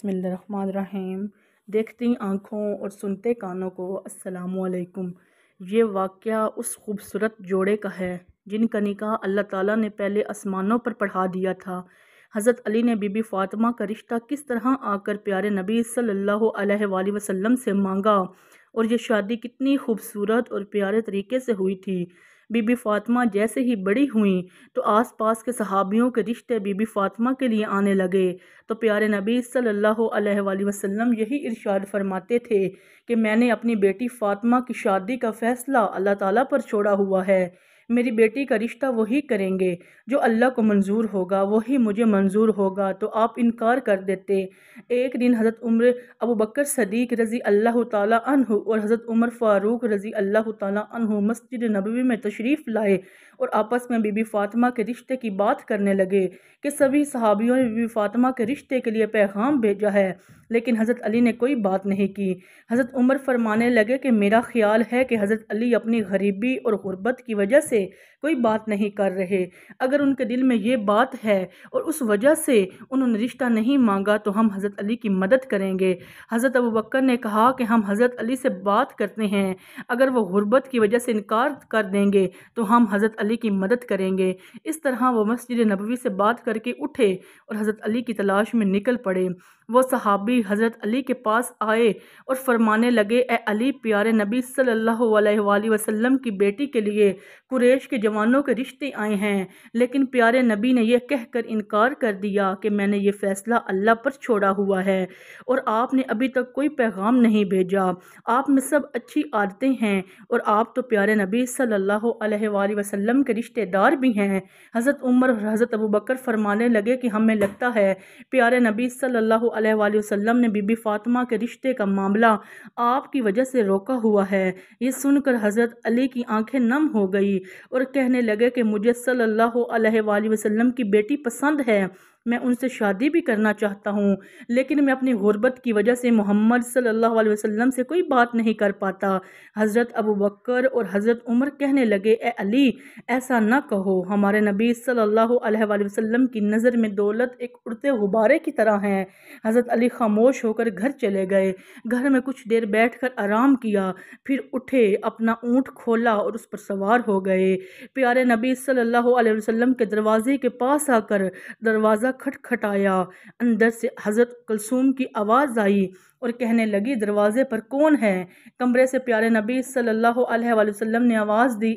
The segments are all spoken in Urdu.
بسم اللہ الرحمن الرحیم۔ دیکھتی آنکھوں اور سنتے کانوں کو السلام علیکم۔ یہ واقعہ اس خوبصورت جوڑے کا ہے جن کا نکاح اللہ تعالیٰ نے پہلے آسمانوں پر پڑھا دیا تھا۔ حضرت علی نے بی بی فاطمہ کا رشتہ کس طرح آ کر پیارے نبی صلی اللہ علیہ وآلہ وسلم سے مانگا، اور یہ شادی کتنی خوبصورت اور پیارے طریقے سے ہوئی تھی۔ بی بی فاطمہ جیسے ہی بڑی ہوئیں تو آس پاس کے صحابیوں کے رشتے بی بی فاطمہ کے لیے آنے لگے، تو پیارے نبی صلی اللہ علیہ وآلہ وسلم یہی ارشاد فرماتے تھے کہ میں نے اپنی بیٹی فاطمہ کی شادی کا فیصلہ اللہ تعالیٰ پر چھوڑا ہوا ہے۔ میری بیٹی کا رشتہ وہی کریں گے جو اللہ کو منظور ہوگا، وہی مجھے منظور ہوگا، تو آپ انکار کر دیتے۔ ایک دن حضرت ابو بکر صدیق رضی اللہ تعالیٰ عنہ اور حضرت عمر فاروق رضی اللہ تعالیٰ عنہ مسجد نبوی میں تشریف لائے اور آپس میں بی بی فاطمہ کے رشتے کی بات کرنے لگے کہ سبھی صحابیوں نے بی بی فاطمہ کے رشتے کے لیے پیغام بھیجا ہے، لیکن حضرت علی نے کوئی بات نہیں کی۔ حضرت عمر فرمانے لگے کہ میرا خیال ہے کہ حضرت علی اپنی غریبی اور غربت کی وجہ سے کوئی بات نہیں کر رہے۔ اگر ان کے دل میں یہ بات ہے اور اس وجہ سے انہوں نے رشتہ نہیں مانگا تو ہم حضرت علی کی مدد کریں گے۔ حضرت ابو بکر نے کہا کہ ہم حضرت علی سے بات کرتے ہیں، اگر وہ غربت کی وجہ سے انکار کر دیں گے تو ہم حضرت علی کی مدد کریں گے۔ اس طرح وہ مسجد نبوی سے بات کر کے اٹھے اور حضرت علی کی تلاش میں نکل پڑے۔ وہ صحابی حضرت علی کے پاس آئے اور فرمانے لگے، اے علی، پیارے نبی صلی اللہ علیہ وآلہ وسلم کی بیٹی کے لیے قریش کے جوانوں کے رشتے آئے ہیں، لیکن پیارے نبی نے یہ کہہ کر انکار کر دیا کہ میں نے یہ فیصلہ اللہ پر چھوڑا ہوا ہے، اور آپ نے ابھی تک کوئی پیغام نہیں بھیجا۔ آپ میں سب اچھی عادتیں ہیں اور آپ تو پیارے نبی صلی اللہ علیہ وآلہ وسلم کے رشتے دار بھی ہیں۔ حضرت عمر اور حضرت ابو بکر فرمانے لگے کہ ہمیں لگتا ہے پیارے نبی صلی اللہ علیہ وآلہ وسلم نے بی بی فاطمہ کے رشتے کا معاملہ آپ کی وجہ سے روکا ہوا ہے۔ یہ سن کر حضرت علی کی آنکھیں نم ہو گئی اور کہنے لگے کہ مجھے صلی اللہ علیہ وآلہ وسلم کی بیٹی پسند ہے، میں ان سے شادی بھی کرنا چاہتا ہوں، لیکن میں اپنی غربت کی وجہ سے محمد صلی اللہ علیہ وسلم سے کوئی بات نہیں کر پاتا۔ حضرت ابو بکر اور حضرت عمر کہنے لگے، اے علی، ایسا نہ کہو، ہمارے نبی صلی اللہ علیہ وآلہ وسلم کی نظر میں دولت ایک اڑتے غبارے کی طرح ہے۔ حضرت علی خاموش ہو کر گھر چلے گئے۔ گھر میں کچھ دیر بیٹھ کر آرام کیا، پھر اٹھے، اپنا اونٹ کھولا اور اس پر سوار ہو گئے۔ پیارے نبی صلی اللہ علیہ وسلم کے دروازے کے پاس آ کر دروازہ کھٹکھٹایا۔ اندر سے حضرت کلثوم کی آواز آئی اور کہنے لگی، دروازے پر کون ہے؟ کمرے سے پیارے نبی صلی اللہ علیہ وآلہ وسلم نے آواز دی،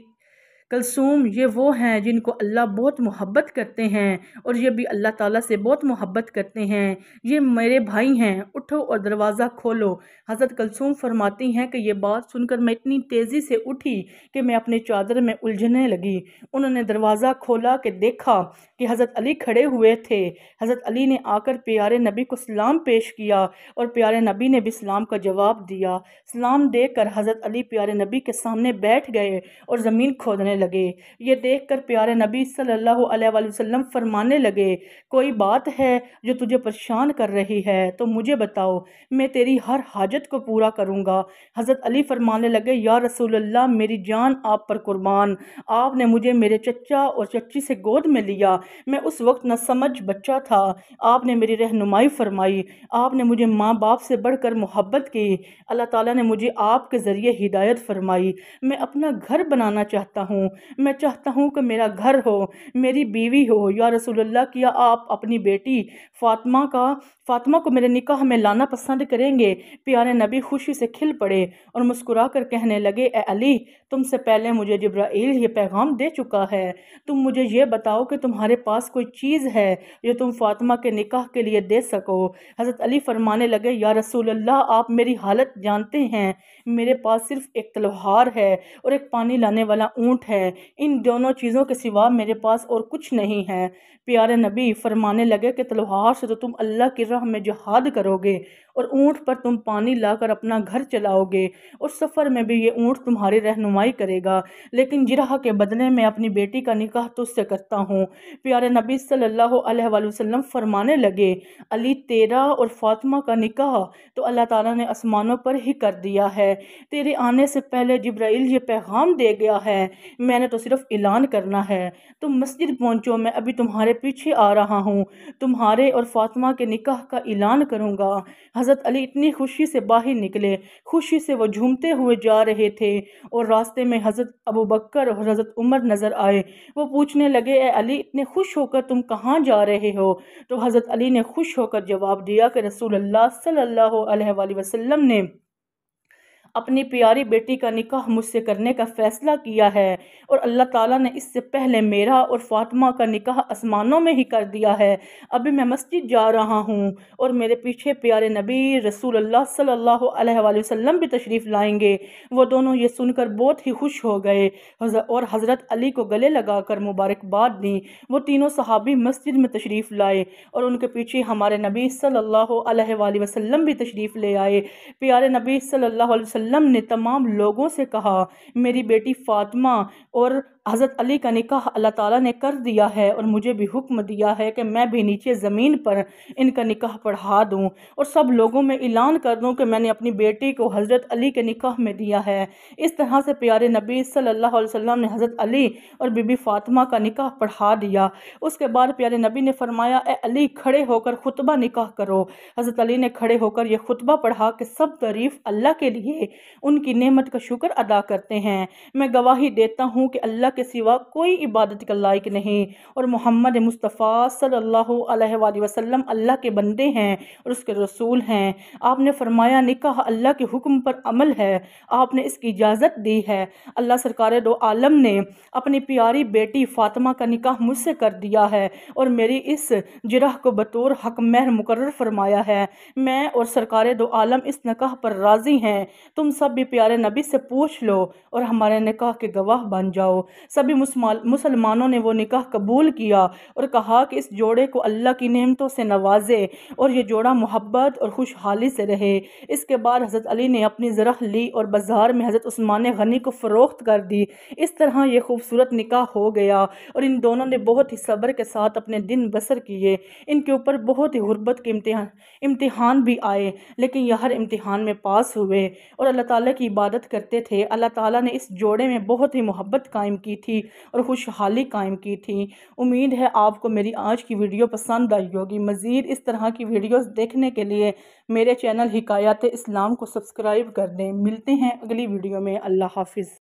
کلثوم، یہ وہ ہیں جن کو اللہ بہت محبت کرتے ہیں اور یہ بھی اللہ تعالیٰ سے بہت محبت کرتے ہیں، یہ میرے بھائی ہیں، اٹھو اور دروازہ کھولو۔ حضرت کلثوم فرماتی ہیں کہ یہ بات سن کر میں اتنی تیزی سے اٹھی کہ میں اپنی چادر میں الجھنے لگی۔ انہوں نے دروازہ کھولا کہ دیکھا کہ حضرت علی کھڑے ہوئے تھے۔ حضرت علی نے آ کر پیارے نبی کو سلام پیش کیا اور پیارے نبی نے بھی سلام کا جواب دیا۔ سلام دے کر حضرت علی پیارے نبی کے سامنے بیٹھ گئے اور زمین کھودنے لگے۔ یہ دیکھ کر پیارے نبی صلی اللہ علیہ وآلہ وسلم فرمانے لگے، کوئی بات ہے جو تجھے پریشان کر رہی ہے تو مجھے بتاؤ، میں تیری ہر حاجت کو پورا کروں گا۔ حضرت علی فرمانے لگے، یا رسول اللہ، میری جان آپ پر قربان، آپ نے مجھے میرے چچا اور چچی سے گود میں لیا، میں اس وقت نہ سمجھ بچہ تھا، آپ نے میری رہنمائی فرمائی، آپ نے مجھے ماں باپ سے بڑھ کر محبت کی، اللہ تعالیٰ نے مجھے آپ کے ذریعے ہدایت فرمائی، میں اپنا گھر بنانا چاہتا ہوں، میں چاہتا ہوں کہ میرا گھر ہو، میری بیوی ہو۔ یا رسول اللہ، کیا آپ اپنی بیٹی فاطمہ کو میرے نکاح میں لانا پسند کریں گے؟ پیارے نبی خوشی سے کھل پڑے اور مسکرا کر کہنے لگے، اے علی، تم سے پہلے مجھے جبرائیل یہ پیغام دے چکا ہے، تم مجھے یہ بتاؤ کہ تمہارے پاس کوئی چیز ہے جو تم فاطمہ کے نکاح کے لیے دے سکو۔ حضرت علی فرمانے لگے، یا رسول اللہ، آپ میری حالت جانتے ہیں، میرے پاس صرف ایک تلوار ہے اور ایک پانی لانے والا اونٹ ہے، ان دونوں چیزوں کے سوا میرے پاس اور کچھ نہیں ہے۔ پیارے نبی فرمانے لگے کہ تلوار سے تو تم اللہ کی راہ میں جہاد کرو گے اور اونٹ پر تم پانی لا کر اپنا گھر چلاؤ گے، اور سفر میں بھی یہ اونٹ تمہاری رہنمائی کرے گا، لیکن جرح کے بدلے میں اپنی بیٹی کا نکاح تجھ سے کرتا ہوں۔ پیارے نبی صلی اللہ علیہ وآلہ وسلم فرمانے لگے، علی تیرا اور فاطمہ کا نکاح تو اللہ تعالیٰ نے آسمانوں پر ہی کر دیا ہے، تیرے آنے سے پہلے جبرائیل یہ پیغام دے گیا ہے، میں نے تو صرف اعلان کرنا ہے، تم مسجد پہنچو، میں ابھی تمہارے پیچھے آ رہا ہوں، تمہارے اور فاطمہ کے نکاح کا اعلان کروں گا۔ حضرت علی اتنی خوشی سے باہر نکلے، خوشی سے وہ جھومتے ہوئے جا رہے تھے، اور راستے میں حضرت ابوبکر اور حضرت عمر نظر آئے۔ وہ پوچھنے لگے، اے علی، اتنے خوش ہو کر تم کہاں جا رہے ہو؟ تو حضرت علی نے خوش ہو کر جواب دیا کہ رسول اللہ صلی اللہ علیہ وآلہ وسلم نے اپنی پیاری بیٹی کا نکاح مجھ سے کرنے کا فیصلہ کیا ہے، اور اللہ تعالیٰ نے اس سے پہلے میرا اور فاطمہ کا نکاح آسمانوں میں ہی کر دیا ہے۔ ابھی میں مسجد جا رہا ہوں، اور میرے پیچھے پیارے نبی رسول اللہ صلی اللہ علیہ وآلہ وسلم بھی تشریف لائیں گے۔ وہ دونوں یہ سن کر بہت ہی خوش ہو گئے اور حضرت علی کو گلے لگا کر مبارکباد دی۔ وہ تینوں صحابی مسجد میں تشریف لائے، اور ان کے پیچھے ہمارے نبی صلی اللہ علیہ وآلہ وسلم بھی تشریف لے آئے۔ پیارے نبی صلی اللہ علیہ وسلم نے تمام لوگوں سے کہا، میری بیٹی فاطمہ اور حضرت علی کا نکاح اللہ تعالیٰ نے کر دیا ہے، اور مجھے بھی حکم دیا ہے کہ میں بھی نیچے زمین پر ان کا نکاح پڑھا دوں، اور سب لوگوں میں اعلان کر دوں کہ میں نے اپنی بیٹی کو حضرت علی کے نکاح میں دیا ہے۔ اس طرح سے پیارے نبی صلی اللہ علیہ وسلم نے حضرت علی اور بی بی فاطمہ کا نکاح پڑھا دیا۔ اس کے بعد پیارے نبی نے فرمایا، اے علی، کھڑے ہو کر خطبہ نکاح کرو۔ حضرت علی نے کھڑے ہو کر یہ خطبہ پڑھا کہ سب تعریف اللہ کے لیے، ان کی نعمت کا شکر ادا کرتے ہیں۔ میں گواہی دیتا ہوں کہ اللہ کے سوا کوئی عبادت کا لائق نہیں، اور محمد مصطفیٰ صلی اللہ علیہ وآلہ وسلم اللہ کے بندے ہیں اور اس کے رسول ہیں۔ آپ نے فرمایا، نکاح اللہ کے حکم پر عمل ہے، آپ نے اس کی اجازت دی ہے۔ اللہ سرکار دو عالم نے اپنی پیاری بیٹی فاطمہ کا نکاح مجھ سے کر دیا ہے، اور میری اس جرح کو بطور حق مہر مقرر فرمایا ہے۔ میں اور سرکار دو عالم اس نکاح پر راضی ہیں۔ تم سب بھی پیارے نبی سے پوچھ لو اور ہمارے نکاح کے گواہ بن جاؤ۔ سبھی مسلمانوں نے وہ نکاح قبول کیا اور کہا کہ اس جوڑے کو اللہ کی نعمتوں سے نوازے، اور یہ جوڑا محبت اور خوشحالی سے رہے۔ اس کے بعد حضرت علی نے اپنی زرہ لی اور بازار میں حضرت عثمان غنی کو فروخت کر دی۔ اس طرح یہ خوبصورت نکاح ہو گیا، اور ان دونوں نے بہت ہی صبر کے ساتھ اپنے دن بسر کیے۔ ان کے اوپر بہت ہی غربت کے امتحان بھی آئے، لیکن یہ ہر امتحان میں پاس ہوئے اور اللہ تعالیٰ کی عبادت کرتے تھے۔ اللہ تعالیٰ نے اس جوڑے میں بہت ہی محبت قائم کی تھی اور خوشحالی قائم کی تھی۔ امید ہے آپ کو میری آج کی ویڈیو پسند آئی ہوگی۔ مزید اس طرح کی ویڈیوز دیکھنے کے لیے میرے چینل حکایات اسلام کو سبسکرائب کر دیں۔ ملتے ہیں اگلی ویڈیو میں۔ اللہ حافظ۔